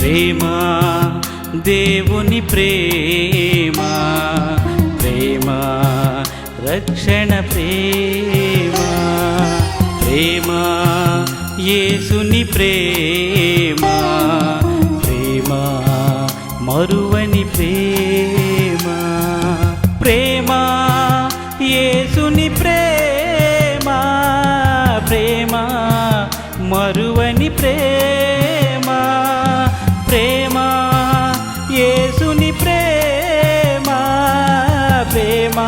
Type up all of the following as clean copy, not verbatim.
ప్రేమ దేవుని ప్రేమ, ప్రేమ రక్షణ ప్రేమ, ప్రేమ యేసుని ప్రేమ, ప్రేమ మరువని ప్రేమ, ప్రేమ యేసుని ప్రేమ, ప్రేమ మరువని ప్రేమ, ప్రేమ యేసుని ప్రేమ, ప్రేమ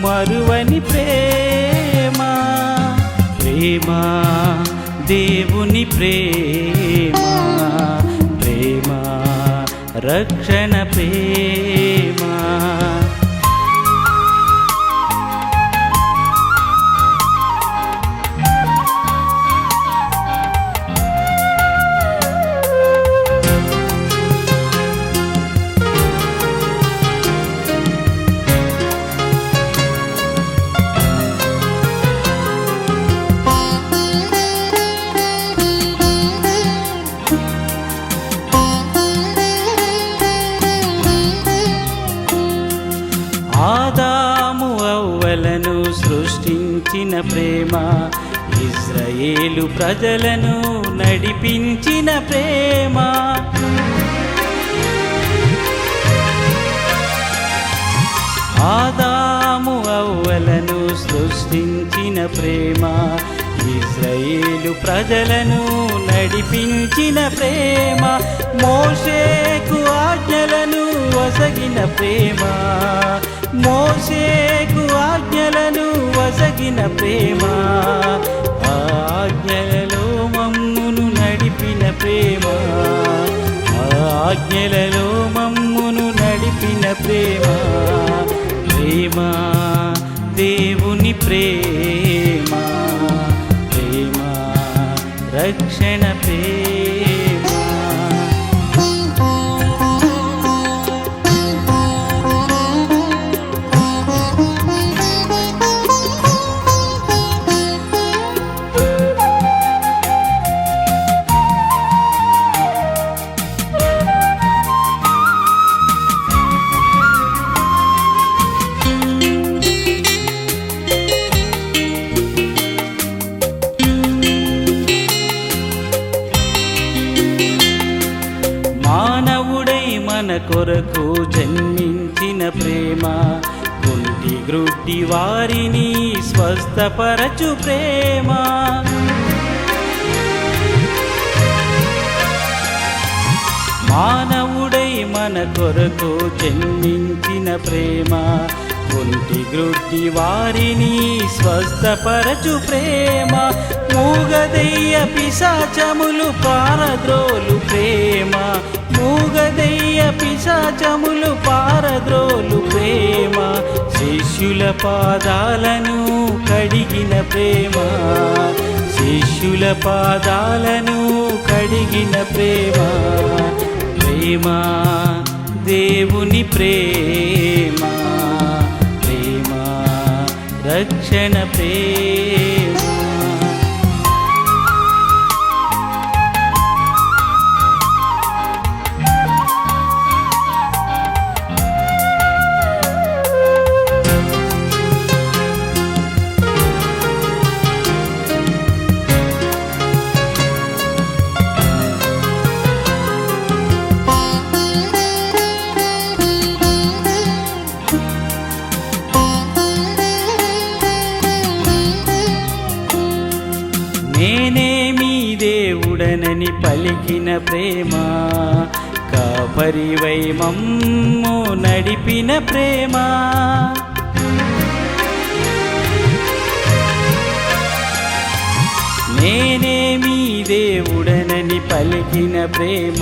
మరువని ప్రేమ, ప్రేమ దేవుని ప్రేమ, ప్రేమ రక్షణ ప్రేమ. ఆదాము అవ్వలను సృష్టించిన ప్రేమ, ఇశ్రాయేలు ప్రజలను నడిపించిన ప్రేమ, ఆదాము అవ్వలను సృష్టించిన ప్రేమ, ఇశ్రాయేలు ప్రజలను నడిపించిన ప్రేమ, మోషేకు ఆజ్ఞలను వసగిన ప్రేమ, మోషేకు ఆజ్ఞలను వసగిన ప్రేమ, ఆజ్ఞలలో మమ్మును నడిపిన ప్రేమ, ఆజ్ఞలలో మమ్మును నడిపిన ప్రేమ, ప్రేమ దేవుని ప్రేమ, ప్రేమ రక్షణ ప్రేమ. మానవుడై మన కొరకు జన్మించిన ప్రేమ, కుంటి గ్రుడ్డి వారిని స్వస్థపరచు ప్రేమ, మానవుడై మన కొరకు జన్మించిన ప్రేమ, కుంటి గ్రుడ్డి వారిని స్వస్థపరచు ప్రేమ, మూగదెయ్య పిశాచములు పారద్రోలు ప్రేమ, మూగదెయ్య పిశాచములు పారద్రోలు ప్రేమ, శిష్యుల పాదాలను కడిగిన ప్రేమ, శిష్యుల పాదాలను కడిగిన ప్రేమ, ప్రేమ దేవుని ప్రేమ, ప్రేమ రక్షణ ప్రేమ. నేనే మీ దేవుడనని పలికిన ప్రేమ, కాపరివై మమ్ము నడిపిన ప్రేమ, నేనే మీ దేవుడనని పలికిన ప్రేమ,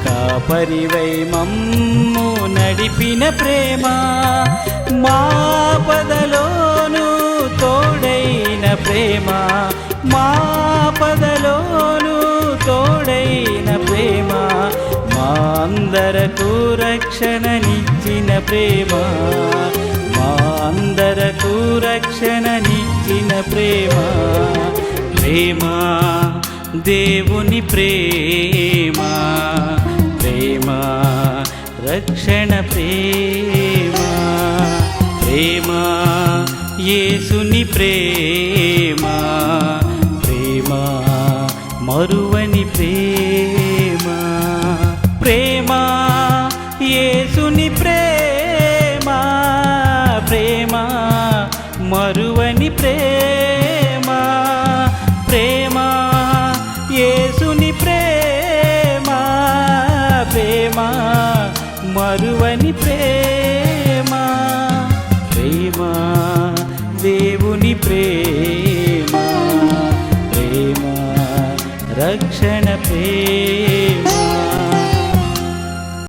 కాపరివై మమ్ము నడిపిన ప్రేమ, మా పదలోను తోడైన ప్రేమ, మా పదలోను తోడైన ప్రేమ, మా అందరకు రక్షణనిచ్చిన ప్రేమ, మా అందరకు రక్షణనిచ్చిన ప్రేమ, ప్రేమ దేవుని ప్రేమ ప్రేమ రక్షణ ప్రేమ ప్రేమ యేసుని ప్రేమ ప్రేమ మరువని ప్రేమ ప్రేమ యేసుని ప్రేమ ప్రేమ మరువని ప్రేమ ప్రేమ యేసుని ప్రేమ ప్రేమ మరువని ప్రేమ ప్రేమ దేవుని ప్రేమ ప్రేమ రక్షణ ప్రేమ